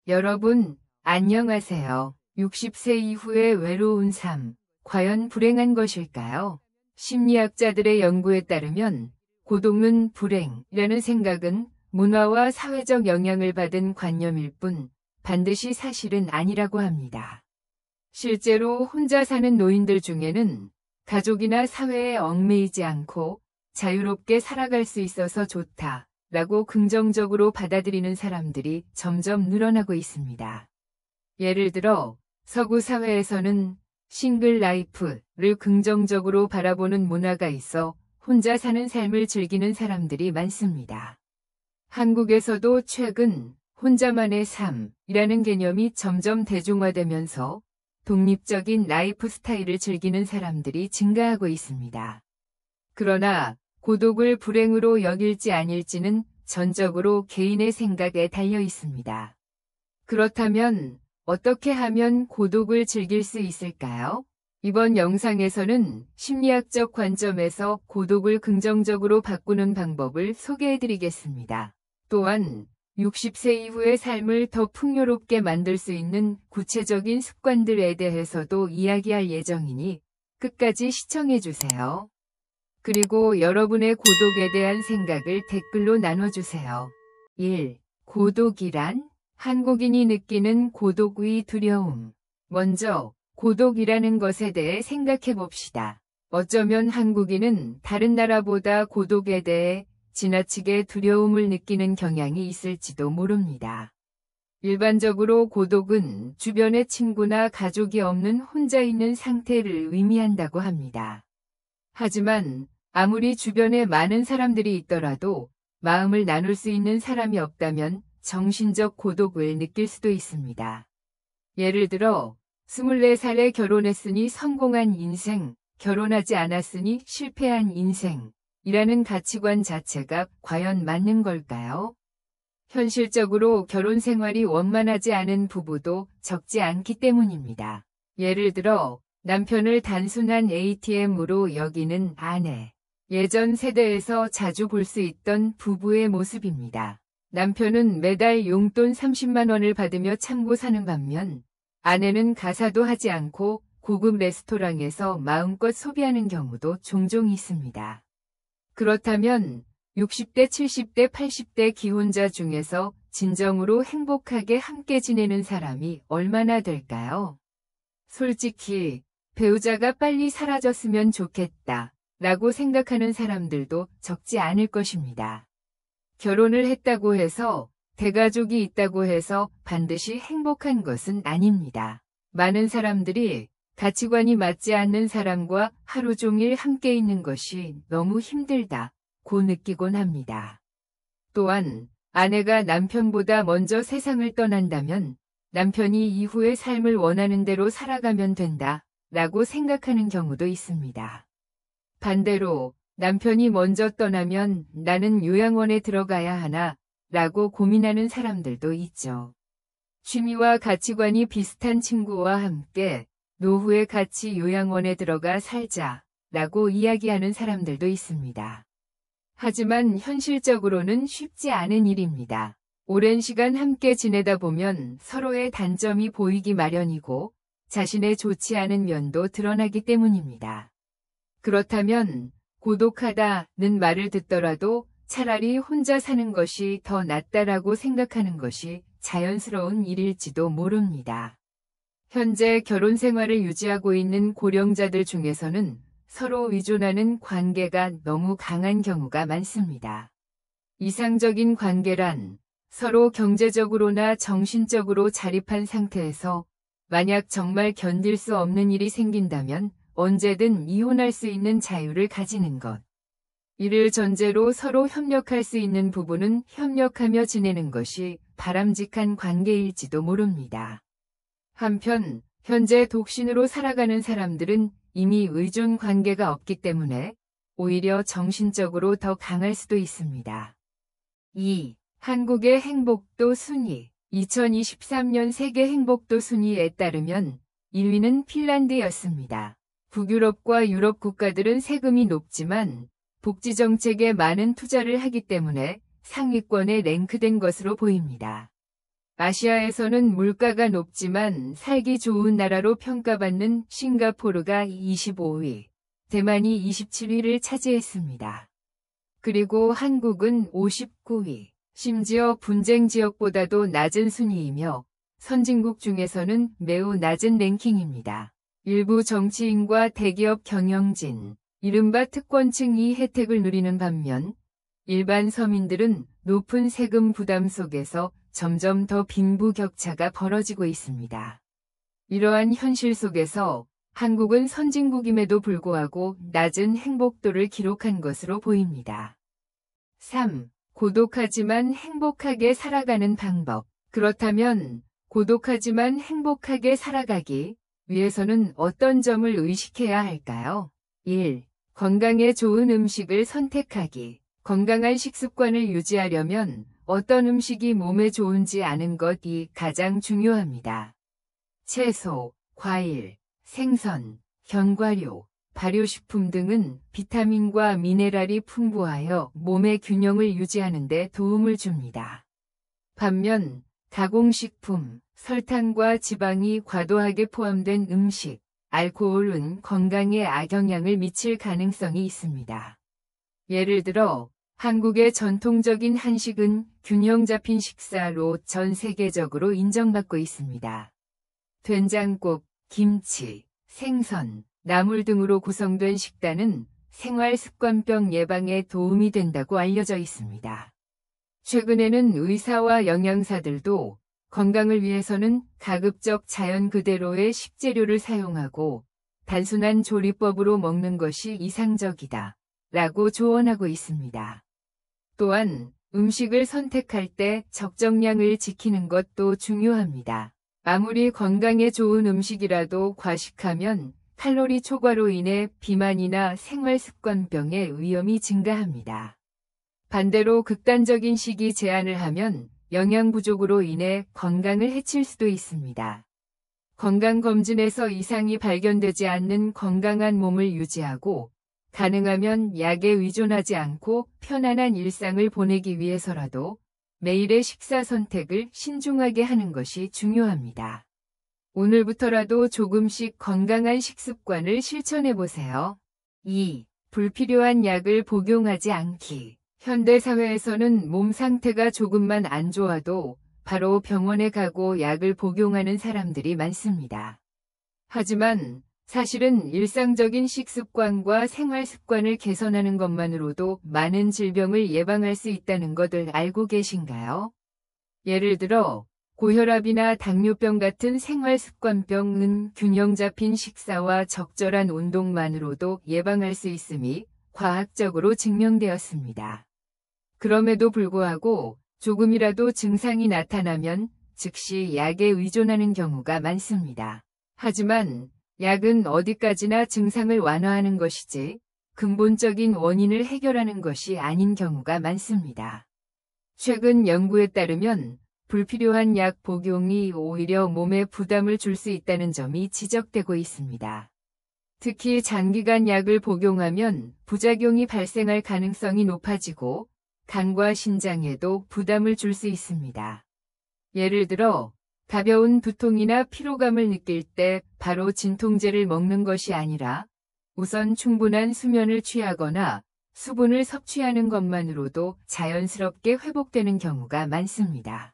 여러분, 안녕하세요. 60세 이후의 외로운 삶, 과연 불행한 것일까요? 심리학자들의 연구에 따르면 고독은 불행이라는 생각은 문화와 사회적 영향을 받은 관념일 뿐 반드시 사실은 아니라고 합니다. 실제로 혼자 사는 노인들 중에는 가족이나 사회에 얽매이지 않고 자유롭게 살아갈 수 있어서 좋다라고 긍정적으로 받아들이는 사람들이 점점 늘어나고 있습니다. 예를 들어 서구 사회에서는 싱글 라이프를 긍정적으로 바라보는 문화가 있어 혼자 사는 삶을 즐기는 사람들이 많습니다. 한국에서도 최근 혼자만의 삶이라는 개념이 점점 대중화되면서 독립적인 라이프 스타일을 즐기는 사람들이 증가하고 있습니다. 그러나 고독을 불행으로 여길지 아닐지는 전적으로 개인의 생각에 달려 있습니다. 그렇다면 어떻게 하면 고독을 즐길 수 있을까요? 이번 영상에서는 심리학적 관점에서 고독을 긍정적으로 바꾸는 방법을 소개해드리겠습니다. 또한 60세 이후의 삶을 더 풍요롭게 만들 수 있는 구체적인 습관들에 대해서도 이야기할 예정이니 끝까지 시청해주세요. 그리고 여러분의 고독에 대한 생각을 댓글로 나눠주세요. 1. 고독이란? 한국인이 느끼는 고독의 두려움. 먼저 고독이라는 것에 대해 생각해 봅시다. 어쩌면 한국인은 다른 나라보다 고독에 대해 지나치게 두려움을 느끼는 경향이 있을지도 모릅니다. 일반적으로 고독은 주변에 친구나 가족이 없는 혼자 있는 상태를 의미한다고 합니다. 하지만 아무리 주변에 많은 사람들이 있더라도 마음을 나눌 수 있는 사람이 없다면 정신적 고독을 느낄 수도 있습니다. 예를 들어 24살에 결혼했으니 성공한 인생, 결혼하지 않았으니 실패한 인생이라는 가치관 자체가 과연 맞는 걸까요? 현실적으로 결혼 생활이 원만하지 않은 부부도 적지 않기 때문입니다. 예를 들어 남편을 단순한 ATM으로 여기는 아내. 예전 세대에서 자주 볼 수 있던 부부의 모습입니다. 남편은 매달 용돈 30만 원을 받으며 참고 사는 반면 아내는 가사도 하지 않고 고급 레스토랑에서 마음껏 소비하는 경우도 종종 있습니다. 그렇다면 60대, 70대, 80대 기혼자 중에서 진정으로 행복하게 함께 지내는 사람이 얼마나 될까요? 솔직히 배우자가 빨리 사라졌으면 좋겠다 라고 생각하는 사람들도 적지 않을 것입니다. 결혼을 했다고 해서 대가족이 있다고 해서 반드시 행복한 것은 아닙니다. 많은 사람들이 가치관이 맞지 않는 사람과 하루 종일 함께 있는 것이 너무 힘들다고 느끼곤 합니다. 또한 아내가 남편보다 먼저 세상을 떠난다면 남편이 이후의 삶을 원하는 대로 살아가면 된다라고 생각하는 경우도 있습니다. 반대로 남편이 먼저 떠나면 나는 요양원에 들어가야 하나 라고 고민하는 사람들도 있죠. 취미와 가치관이 비슷한 친구와 함께 노후에 같이 요양원에 들어가 살자 라고 이야기하는 사람들도 있습니다. 하지만 현실적으로는 쉽지 않은 일입니다. 오랜 시간 함께 지내다 보면 서로의 단점이 보이기 마련이고 자신의 좋지 않은 면도 드러나기 때문입니다. 그렇다면 고독하다는 말을 듣더라도 차라리 혼자 사는 것이 더 낫다라고 생각하는 것이 자연스러운 일일지도 모릅니다. 현재 결혼 생활을 유지하고 있는 고령자들 중에서는 서로 의존하는 관계가 너무 강한 경우가 많습니다. 이상적인 관계란 서로 경제적으로나 정신적으로 자립한 상태에서 만약 정말 견딜 수 없는 일이 생긴다면 언제든 이혼할 수 있는 자유를 가지는 것. 이를 전제로 서로 협력할 수 있는 부부는 협력하며 지내는 것이 바람직한 관계일지도 모릅니다. 한편 현재 독신으로 살아가는 사람들은 이미 의존 관계가 없기 때문에 오히려 정신적으로 더 강할 수도 있습니다. 2. 한국의 행복도 순위. 2023년 세계 행복도 순위에 따르면 1위는 핀란드였습니다. 북유럽과 유럽 국가들은 세금이 높지만 복지 정책에 많은 투자를 하기 때문에 상위권에 랭크된 것으로 보입니다. 아시아에서는 물가가 높지만 살기 좋은 나라로 평가받는 싱가포르가 25위, 대만이 27위를 차지했습니다. 그리고 한국은 59위, 심지어 분쟁 지역보다도 낮은 순위이며 선진국 중에서는 매우 낮은 랭킹입니다. 일부 정치인과 대기업 경영진, 이른바 특권층이 혜택을 누리는 반면 일반 서민들은 높은 세금 부담 속에서 점점 더 빈부격차가 벌어지고 있습니다. 이러한 현실 속에서 한국은 선진국임에도 불구하고 낮은 행복도를 기록한 것으로 보입니다. 3. 고독하지만 행복하게 살아가는 방법. 그렇다면 고독하지만 행복하게 살아가기 위해서는 어떤 점을 의식해야 할까요? 1. 건강에 좋은 음식을 선택하기. 건강한 식습관을 유지하려면 어떤 음식이 몸에 좋은지 아는 것이 가장 중요합니다. 채소, 과일, 생선, 견과류, 발효식품 등은 비타민과 미네랄이 풍부하여 몸의 균형을 유지하는 데 도움을 줍니다. 반면 가공식품, 설탕과 지방이 과도하게 포함된 음식, 알코올은 건강에 악영향을 미칠 가능성이 있습니다. 예를 들어 한국의 전통적인 한식은 균형 잡힌 식사로 전 세계적으로 인정받고 있습니다. 된장국, 김치, 생선, 나물 등으로 구성된 식단은 생활습관병 예방에 도움이 된다고 알려져 있습니다. 최근에는 의사와 영양사들도 건강을 위해서는 가급적 자연 그대로의 식재료를 사용하고 단순한 조리법으로 먹는 것이 이상적이다 라고 조언하고 있습니다. 또한 음식을 선택할 때 적정량을 지키는 것도 중요합니다. 아무리 건강에 좋은 음식이라도 과식하면 칼로리 초과로 인해 비만이나 생활습관병의 위험이 증가합니다. 반대로 극단적인 식이 제한을 하면 영양 부족으로 인해 건강을 해칠 수도 있습니다. 건강검진에서 이상이 발견되지 않는 건강한 몸을 유지하고 가능하면 약에 의존하지 않고 편안한 일상을 보내기 위해서라도 매일의 식사 선택을 신중하게 하는 것이 중요합니다. 오늘부터라도 조금씩 건강한 식습관을 실천해 보세요. 2. 불필요한 약을 복용하지 않기. 현대사회에서는 몸 상태가 조금만 안 좋아도 바로 병원에 가고 약을 복용하는 사람들이 많습니다. 하지만 사실은 일상적인 식습관과 생활습관을 개선하는 것만으로도 많은 질병을 예방할 수 있다는 것을 알고 계신가요? 예를 들어 고혈압이나 당뇨병 같은 생활습관병은 균형 잡힌 식사와 적절한 운동만으로도 예방할 수 있음이 과학적으로 증명되었습니다. 그럼에도 불구하고 조금이라도 증상이 나타나면 즉시 약에 의존하는 경우가 많습니다. 하지만 약은 어디까지나 증상을 완화하는 것이지 근본적인 원인을 해결하는 것이 아닌 경우가 많습니다. 최근 연구에 따르면 불필요한 약 복용이 오히려 몸에 부담을 줄 수 있다는 점이 지적되고 있습니다. 특히 장기간 약을 복용하면 부작용이 발생할 가능성이 높아지고 간과 신장에도 부담을 줄 수 있습니다. 예를 들어 가벼운 두통이나 피로감을 느낄 때 바로 진통제를 먹는 것이 아니라 우선 충분한 수면을 취하거나 수분을 섭취하는 것만으로도 자연스럽게 회복되는 경우가 많습니다.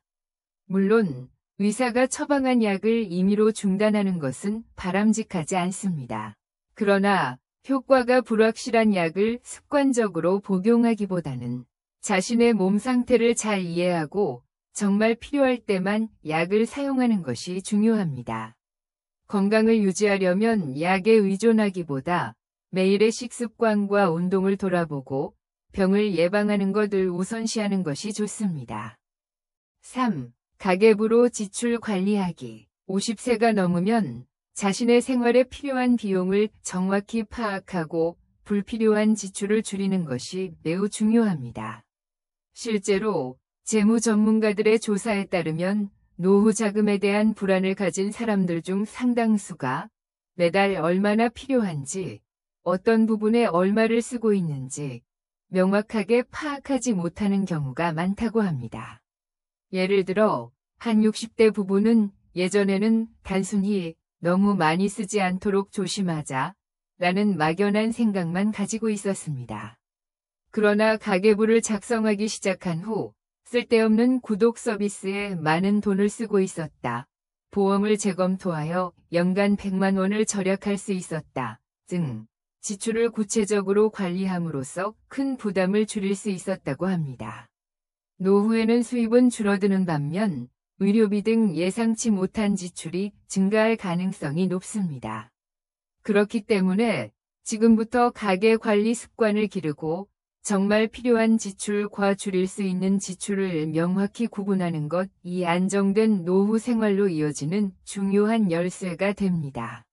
물론 의사가 처방한 약을 임의로 중단하는 것은 바람직하지 않습니다. 그러나 효과가 불확실한 약을 습관적으로 복용하기보다는 자신의 몸 상태를 잘 이해하고 정말 필요할 때만 약을 사용하는 것이 중요합니다. 건강을 유지하려면 약에 의존하기보다 매일의 식습관과 운동을 돌아보고 병을 예방하는 것을 우선시하는 것이 좋습니다. 3. 가계부로 지출 관리하기. 50세가 넘으면 자신의 생활에 필요한 비용을 정확히 파악하고 불필요한 지출을 줄이는 것이 매우 중요합니다. 실제로 재무 전문가들의 조사에 따르면 노후 자금에 대한 불안을 가진 사람들 중 상당수가 매달 얼마나 필요한지, 어떤 부분에 얼마를 쓰고 있는지 명확하게 파악하지 못하는 경우가 많다고 합니다. 예를 들어 한 60대 부부는 예전에는 단순히 너무 많이 쓰지 않도록 조심하자 라는 막연한 생각만 가지고 있었습니다. 그러나 가계부를 작성하기 시작한 후 쓸데없는 구독 서비스에 많은 돈을 쓰고 있었다. 보험을 재검토하여 연간 100만 원을 절약할 수 있었다. 등 지출을 구체적으로 관리함으로써 큰 부담을 줄일 수 있었다고 합니다. 노후에는 수입은 줄어드는 반면 의료비 등 예상치 못한 지출이 증가할 가능성이 높습니다. 그렇기 때문에 지금부터 가계 관리 습관을 기르고 정말 필요한 지출과 줄일 수 있는 지출을 명확히 구분하는 것이 안정된 노후 생활로 이어지는 중요한 열쇠가 됩니다.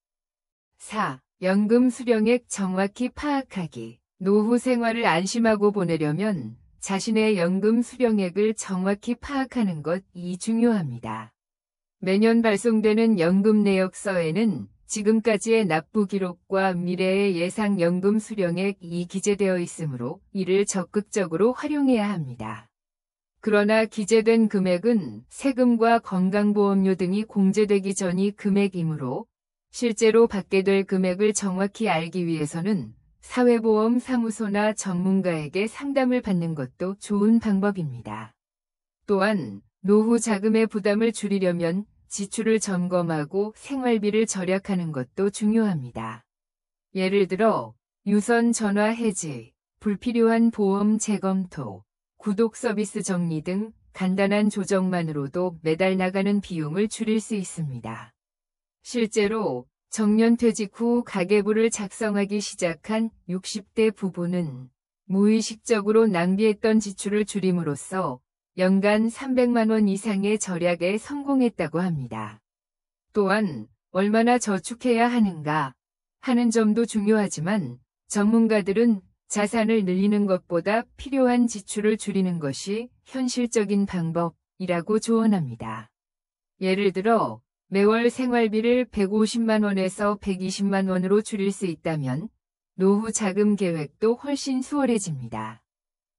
4. 연금 수령액 정확히 파악하기. 노후 생활을 안심하고 보내려면 자신의 연금 수령액을 정확히 파악하는 것이 중요합니다. 매년 발송되는 연금 내역서에는 지금까지의 납부 기록과 미래의 예상 연금 수령액이 기재되어 있으므로 이를 적극적으로 활용해야 합니다. 그러나 기재된 금액은 세금과 건강보험료 등이 공제되기 전이 금액이므로 실제로 받게 될 금액을 정확히 알기 위해서는 사회보험사무소나 전문가에게 상담을 받는 것도 좋은 방법입니다. 또한 노후 자금의 부담을 줄이려면 지출을 점검하고 생활비를 절약하는 것도 중요합니다. 예를 들어 유선 전화 해지, 불필요한 보험 재검토, 구독 서비스 정리 등 간단한 조정만으로도 매달 나가는 비용을 줄일 수 있습니다. 실제로 정년퇴직 후 가계부를 작성하기 시작한 60대 부부는 무의식적으로 낭비했던 지출을 줄임으로써 연간 300만 원 이상의 절약에 성공했다고 합니다. 또한 얼마나 저축해야 하는가 하는 점도 중요하지만 전문가들은 자산을 늘리는 것보다 필요한 지출을 줄이는 것이 현실적인 방법이라고 조언합니다. 예를 들어 매월 생활비를 150만 원에서 120만 원으로 줄일 수 있다면 노후 자금 계획도 훨씬 수월해집니다.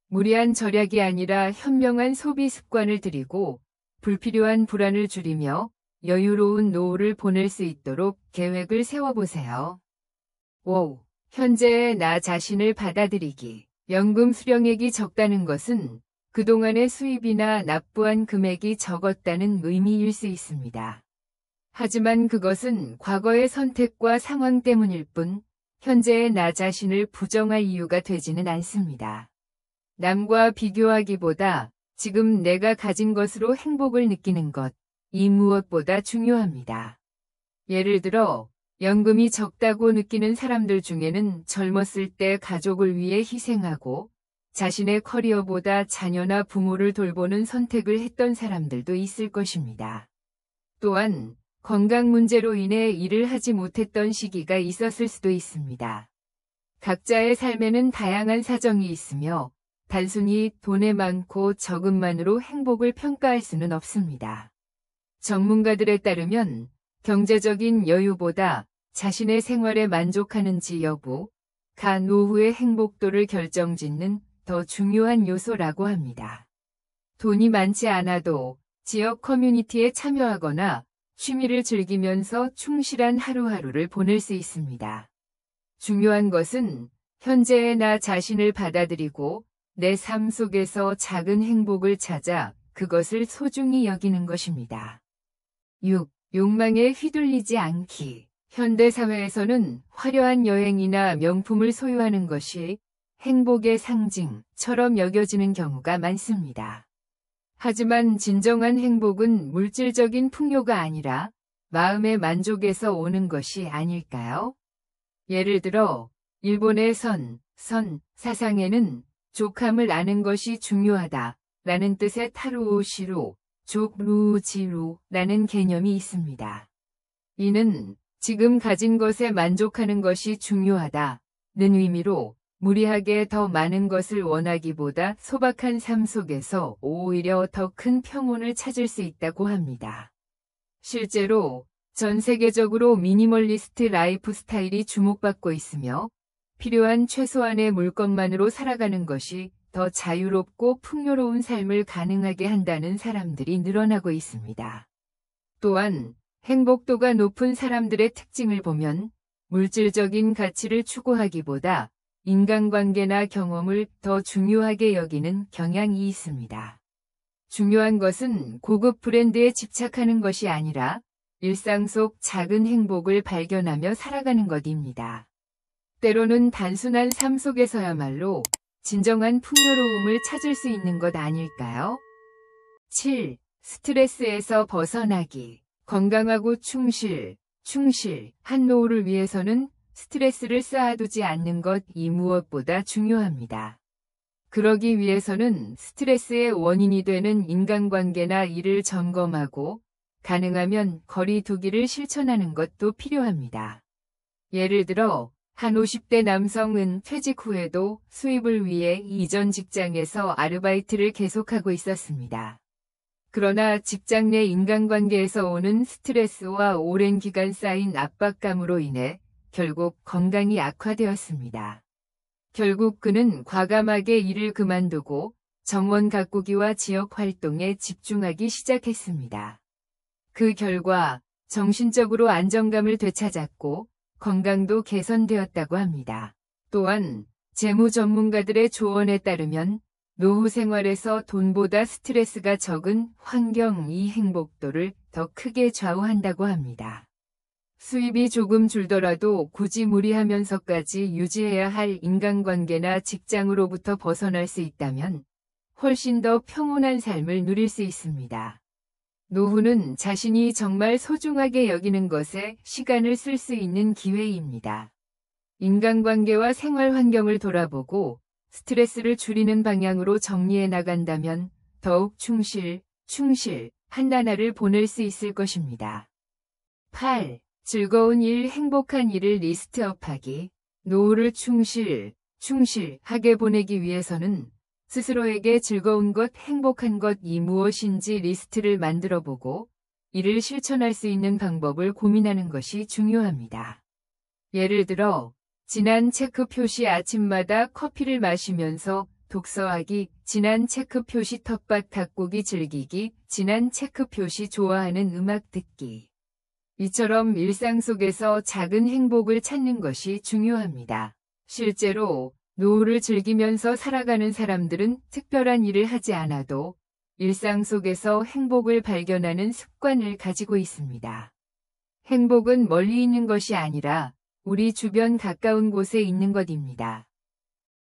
무리한 절약이 아니라 현명한 소비 습관을 들이고 불필요한 불안을 줄이며 여유로운 노후를 보낼 수 있도록 계획을 세워보세요. 5. 현재의 나 자신을 받아들이기. 연금 수령액이 적다는 것은 그동안의 수입이나 납부한 금액이 적었다는 의미일 수 있습니다. 하지만 그것은 과거의 선택과 상황 때문일 뿐 현재의 나 자신을 부정할 이유가 되지는 않습니다. 남과 비교하기보다 지금 내가 가진 것으로 행복을 느끼는 것이 무엇보다 중요합니다. 예를 들어 연금이 적다고 느끼는 사람들 중에는 젊었을 때 가족을 위해 희생하고 자신의 커리어보다 자녀나 부모를 돌보는 선택을 했던 사람들도 있을 것입니다. 또한 건강 문제로 인해 일을 하지 못했던 시기가 있었을 수도 있습니다. 각자의 삶에는 다양한 사정이 있으며 단순히 돈의 많고 적음만으로 행복을 평가할 수는 없습니다. 전문가들에 따르면 경제적인 여유보다 자신의 생활에 만족하는지 여부가 노후의 행복도를 결정짓는 더 중요한 요소라고 합니다. 돈이 많지 않아도 지역 커뮤니티에 참여하거나 취미를 즐기면서 충실한 하루하루를 보낼 수 있습니다. 중요한 것은 현재의 나 자신을 받아들이고 내 삶 속에서 작은 행복을 찾아 그것을 소중히 여기는 것입니다. 6. 욕망에 휘둘리지 않기. 현대사회에서는 화려한 여행이나 명품을 소유하는 것이 행복의 상징처럼 여겨지는 경우가 많습니다. 하지만 진정한 행복은 물질적인 풍요가 아니라 마음의 만족에서 오는 것이 아닐까요? 예를 들어 일본의 사상에는 족함을 아는 것이 중요하다라는 뜻의 타루오시로 족루지루라는 개념이 있습니다. 이는 지금 가진 것에 만족하는 것이 중요하다는 의미로 무리하게 더 많은 것을 원하기보다 소박한 삶 속에서 오히려 더 큰 평온을 찾을 수 있다고 합니다. 실제로 전 세계적으로 미니멀리스트 라이프 스타일이 주목받고 있으며 필요한 최소한의 물건만으로 살아가는 것이 더 자유롭고 풍요로운 삶을 가능하게 한다는 사람들이 늘어나고 있습니다. 또한 행복도가 높은 사람들의 특징을 보면 물질적인 가치를 추구하기보다 인간관계나 경험을 더 중요하게 여기는 경향이 있습니다. 중요한 것은 고급 브랜드에 집착하는 것이 아니라 일상 속 작은 행복을 발견하며 살아가는 것입니다. 때로는 단순한 삶 속에서야말로 진정한 풍요로움을 찾을 수 있는 것 아닐까요? 7. 스트레스에서 벗어나기. 건강하고 충실한 노후를 위해서는 스트레스를 쌓아두지 않는 것 이 무엇보다 중요합니다. 그러기 위해서는 스트레스의 원인이 되는 인간관계나 일을 점검하고 가능하면 거리 두기를 실천하는 것도 필요합니다. 예를 들어 한 50대 남성은 퇴직 후에도 수입을 위해 이전 직장에서 아르바이트를 계속하고 있었습니다. 그러나 직장 내 인간관계에서 오는 스트레스와 오랜 기간 쌓인 압박감으로 인해 결국 건강이 악화되었습니다. 결국 그는 과감하게 일을 그만두고 정원 가꾸기와 지역 활동에 집중하기 시작했습니다. 그 결과 정신적으로 안정감을 되찾았고 건강도 개선되었다고 합니다. 또한 재무 전문가들의 조언에 따르면 노후 생활에서 돈보다 스트레스가 적은 환경이 행복도를 더 크게 좌우한다고 합니다. 수입이 조금 줄더라도 굳이 무리하면서까지 유지해야 할 인간관계나 직장으로부터 벗어날 수 있다면 훨씬 더 평온한 삶을 누릴 수 있습니다. 노후는 자신이 정말 소중하게 여기는 것에 시간을 쓸 수 있는 기회입니다. 인간관계와 생활 환경을 돌아보고 스트레스를 줄이는 방향으로 정리해 나간다면 더욱 충실한 나날을 보낼 수 있을 것입니다. 8. 즐거운 일, 행복한 일을 리스트업하기. 노후를 충실하게 보내기 위해서는 스스로에게 즐거운 것, 행복한 것이 무엇인지 리스트를 만들어 보고 이를 실천할 수 있는 방법을 고민하는 것이 중요합니다. 예를 들어 진한 체크 표시 아침마다 커피를 마시면서 독서하기, 진한 체크 표시 텃밭 가꾸기 즐기기, 진한 체크 표시 좋아하는 음악 듣기. 이처럼 일상 속에서 작은 행복을 찾는 것이 중요합니다. 실제로 노후를 즐기면서 살아가는 사람들은 특별한 일을 하지 않아도 일상 속에서 행복을 발견하는 습관을 가지고 있습니다. 행복은 멀리 있는 것이 아니라 우리 주변 가까운 곳에 있는 것입니다.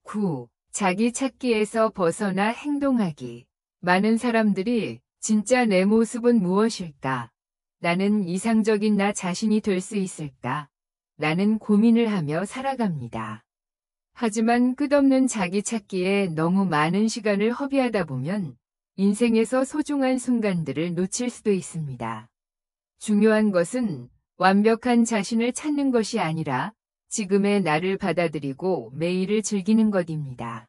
9. 자기 찾기에서 벗어나 행동하기. 많은 사람들이 진짜 내 모습은 무엇일까? 나는 이상적인 나 자신이 될 수 있을까? 라는 고민을 하며 살아갑니다. 하지만 끝없는 자기 찾기에 너무 많은 시간을 허비하다 보면 인생에서 소중한 순간들을 놓칠 수도 있습니다. 중요한 것은 완벽한 자신을 찾는 것이 아니라 지금의 나를 받아들이고 매일을 즐기는 것입니다.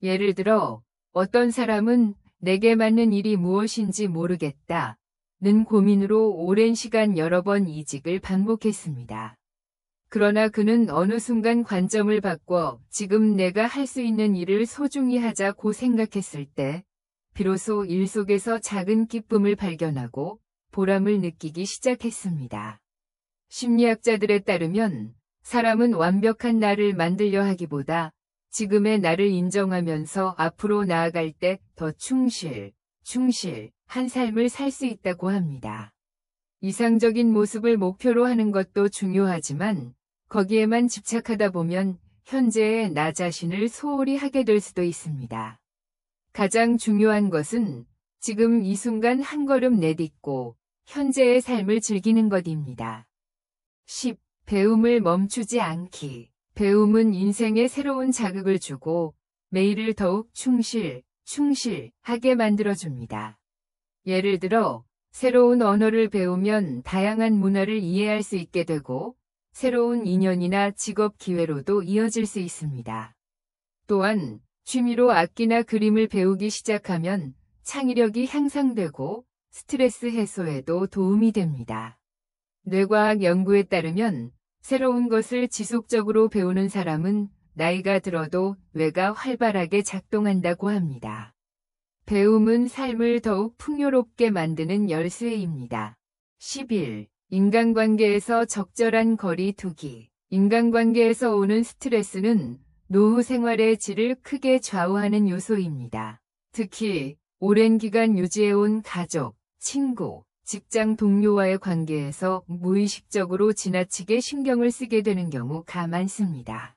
예를 들어 어떤 사람은 내게 맞는 일이 무엇인지 모르겠다. 는 고민으로 오랜 시간 여러 번 이직을 반복했습니다. 그러나 그는 어느 순간 관점을 바꿔 지금 내가 할 수 있는 일을 소중히 하자고 생각했을 때 비로소 일 속에서 작은 기쁨을 발견하고 보람을 느끼기 시작했습니다. 심리학자들에 따르면 사람은 완벽한 나를 만들려 하기보다 지금의 나를 인정하면서 앞으로 나아갈 때 더 충실한 삶을 살 수 있다고 합니다. 이상적인 모습을 목표로 하는 것도 중요하지만 거기에만 집착하다 보면 현재의 나 자신을 소홀히 하게 될 수도 있습니다. 가장 중요한 것은 지금 이 순간 한 걸음 내딛고 현재의 삶을 즐기는 것입니다. 10. 배움을 멈추지 않기. 배움은 인생에 새로운 자극을 주고 매일을 더욱 충실하게 만들어줍니다. 예를 들어 새로운 언어를 배우면 다양한 문화를 이해할 수 있게 되고 새로운 인연이나 직업 기회로도 이어질 수 있습니다. 또한 취미로 악기나 그림을 배우기 시작하면 창의력이 향상되고 스트레스 해소에도 도움이 됩니다. 뇌과학 연구에 따르면 새로운 것을 지속적으로 배우는 사람은 나이가 들어도 뇌가 활발하게 작동한다고 합니다. 배움은 삶을 더욱 풍요롭게 만드는 열쇠입니다. 11. 인간관계에서 적절한 거리 두기. 인간관계에서 오는 스트레스는 노후 생활의 질을 크게 좌우하는 요소입니다. 특히 오랜 기간 유지해온 가족, 친구, 직장 동료와의 관계에서 무의식적으로 지나치게 신경을 쓰게 되는 경우가 많습니다.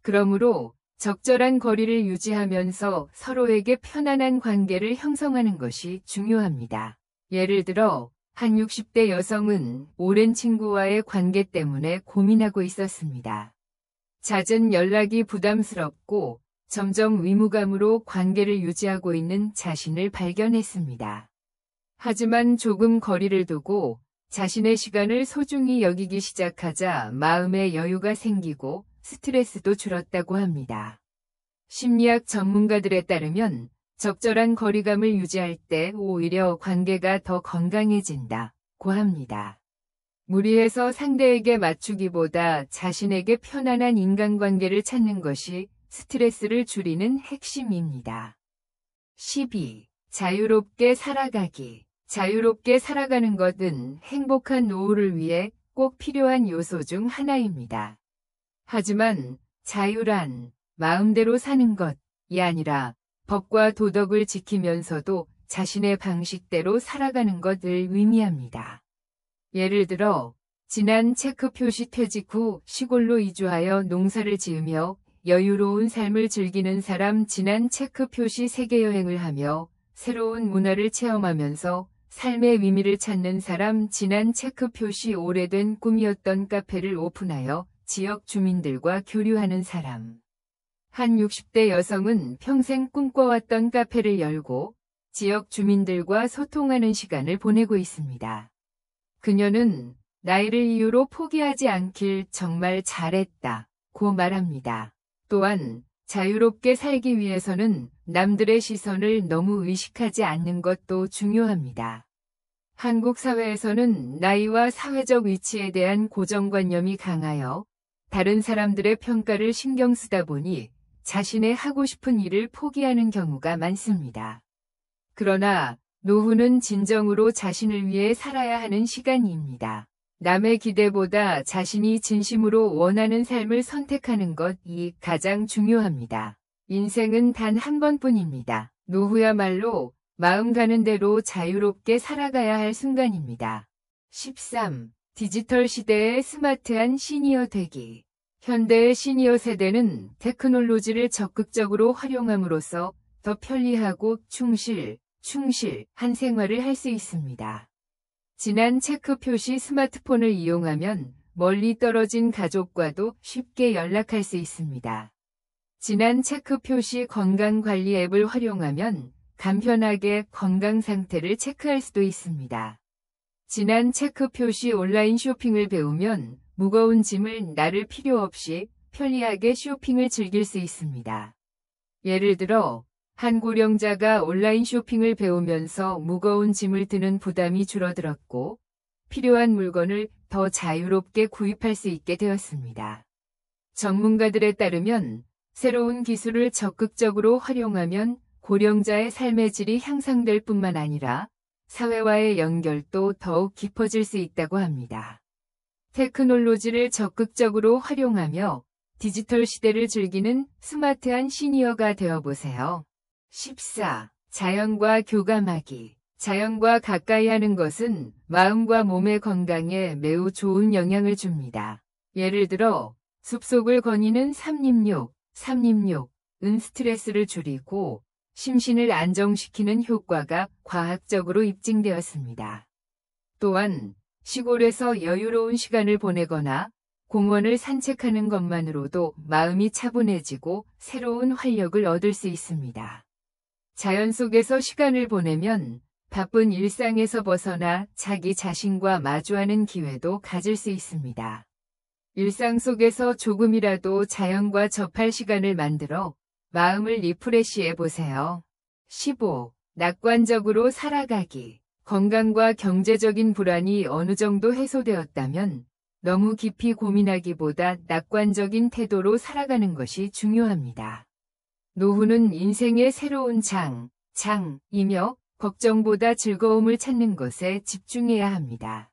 그러므로 적절한 거리를 유지하면서 서로에게 편안한 관계를 형성하는 것이 중요합니다. 예를 들어 한 60대 여성은 오랜 친구와의 관계 때문에 고민하고 있었습니다. 잦은 연락이 부담스럽고 점점 의무감으로 관계를 유지하고 있는 자신을 발견했습니다. 하지만 조금 거리를 두고 자신의 시간을 소중히 여기기 시작하자 마음의 여유가 생기고 스트레스도 줄었다고 합니다. 심리학 전문가들에 따르면 적절한 거리감을 유지할 때 오히려 관계가 더 건강해진다고 합니다. 무리해서 상대에게 맞추기보다 자신에게 편안한 인간관계를 찾는 것이 스트레스를 줄이는 핵심입니다. 12. 자유롭게 살아가기. 자유롭게 살아가는 것은 행복한 노후를 위해 꼭 필요한 요소 중 하나입니다. 하지만 자유란 마음대로 사는 것이 아니라 법과 도덕을 지키면서도 자신의 방식대로 살아가는 것을 의미합니다. 예를 들어 지난 체크 표시 퇴직 후 시골로 이주하여 농사를 지으며 여유로운 삶을 즐기는 사람, 지난 체크 표시 세계여행을 하며 새로운 문화를 체험하면서 삶의 의미를 찾는 사람, 지난 체크 표시 오래된 꿈이었던 카페를 오픈하여 지역 주민들과 교류하는 사람. 한 60대 여성은 평생 꿈꿔왔던 카페를 열고 지역 주민들과 소통하는 시간을 보내고 있습니다. 그녀는 나이를 이유로 포기하지 않길 정말 잘했다고 말합니다. 또한 자유롭게 살기 위해서는 남들의 시선을 너무 의식하지 않는 것도 중요합니다. 한국 사회에서는 나이와 사회적 위치에 대한 고정관념이 강하여 다른 사람들의 평가를 신경 쓰다 보니 자신의 하고 싶은 일을 포기하는 경우가 많습니다. 그러나 노후는 진정으로 자신을 위해 살아야 하는 시간입니다. 남의 기대보다 자신이 진심으로 원하는 삶을 선택하는 것이 가장 중요합니다. 인생은 단 한 번뿐입니다. 노후야말로 마음 가는 대로 자유롭게 살아가야 할 순간입니다. 13. 디지털 시대의 스마트한 시니어 되기. 현대의 시니어 세대는 테크놀로지를 적극적으로 활용함으로써 더 편리하고 충실한 생활을 할 수 있습니다. 지난 체크 표시 스마트폰을 이용하면 멀리 떨어진 가족과도 쉽게 연락할 수 있습니다. 지난 체크 표시 건강관리 앱을 활용하면 간편하게 건강 상태를 체크할 수도 있습니다. 지난 체크 표시 온라인 쇼핑을 배우면 무거운 짐을 나를 필요 없이 편리하게 쇼핑을 즐길 수 있습니다. 예를 들어 한 고령자가 온라인 쇼핑을 배우면서 무거운 짐을 드는 부담이 줄어들었고 필요한 물건을 더 자유롭게 구입할 수 있게 되었습니다. 전문가들에 따르면 새로운 기술을 적극적으로 활용하면 고령자의 삶의 질이 향상될 뿐만 아니라 사회와의 연결도 더욱 깊어질 수 있다고 합니다. 테크놀로지를 적극적으로 활용하며 디지털 시대를 즐기는 스마트한 시니어가 되어보세요. 14. 자연과 교감하기. 자연과 가까이 하는 것은 마음과 몸의 건강에 매우 좋은 영향을 줍니다. 예를 들어 숲속을 거니는 삼림욕은 스트레스를 줄이고 심신을 안정시키는 효과가 과학적으로 입증되었습니다. 또한 시골에서 여유로운 시간을 보내거나 공원을 산책하는 것만으로도 마음이 차분해지고 새로운 활력을 얻을 수 있습니다. 자연 속에서 시간을 보내면 바쁜 일상에서 벗어나 자기 자신과 마주하는 기회도 가질 수 있습니다. 일상 속에서 조금이라도 자연과 접할 시간을 만들어 마음을 리프레시해 보세요. 15. 낙관적으로 살아가기. 건강과 경제적인 불안이 어느 정도 해소되었다면 너무 깊이 고민하기보다 낙관적인 태도로 살아가는 것이 중요합니다. 노후는 인생의 새로운 장이며 걱정보다 즐거움을 찾는 것에 집중해야 합니다.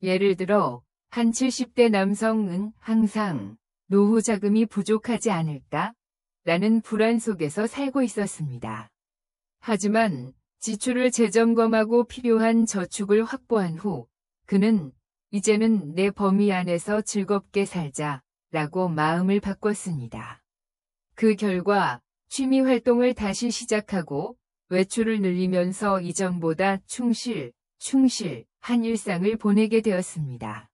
예를 들어 한 70대 남성은 항상 노후 자금이 부족하지 않을까? 라는 불안 속에서 살고 있었습니다. 하지만 지출을 재점검하고 필요한 저축을 확보한 후 그는 이제는 내 범위 안에서 즐겁게 살자 라고 마음을 바꿨습니다. 그 결과 취미 활동을 다시 시작하고 외출을 늘리면서 이전보다 충실한 일상을 보내게 되었습니다.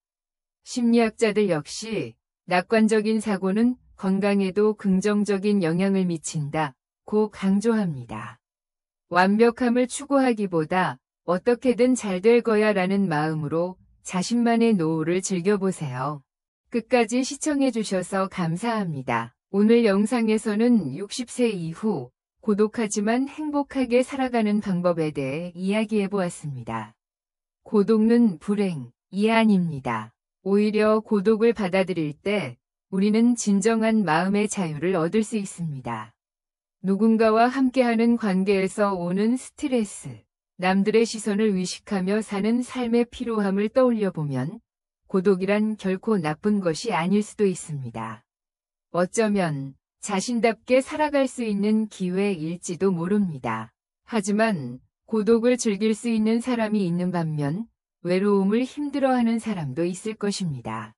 심리학자들 역시 낙관적인 사고는 건강에도 긍정적인 영향을 미친다고 강조합니다. 완벽함을 추구하기보다 어떻게든 잘 될 거야 라는 마음으로 자신만의 노후를 즐겨보세요. 끝까지 시청해주셔서 감사합니다. 오늘 영상에서는 60세 이후 고독하지만 행복하게 살아가는 방법에 대해 이야기해보았습니다. 고독은 불행이 아닙니다. 오히려 고독을 받아들일 때 우리는 진정한 마음의 자유를 얻을 수 있습니다. 누군가와 함께하는 관계에서 오는 스트레스, 남들의 시선을 의식하며 사는 삶의 피로함을 떠올려보면 고독이란 결코 나쁜 것이 아닐 수도 있습니다. 어쩌면 자신답게 살아갈 수 있는 기회일지도 모릅니다. 하지만 고독을 즐길 수 있는 사람이 있는 반면 외로움을 힘들어하는 사람도 있을 것입니다.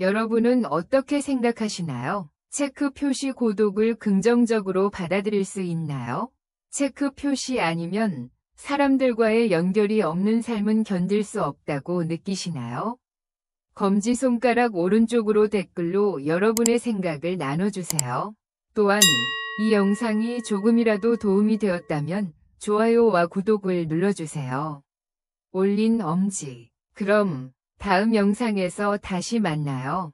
여러분은 어떻게 생각하시나요? 체크 표시 고독을 긍정적으로 받아들일 수 있나요? 체크 표시 아니면 사람들과의 연결이 없는 삶은 견딜 수 없다고 느끼시나요? 검지손가락 오른쪽으로 댓글로 여러분의 생각을 나눠주세요. 또한 이 영상이 조금이라도 도움이 되었다면 좋아요와 구독을 눌러주세요. 올린 엄지. 그럼 다음 영상에서 다시 만나요.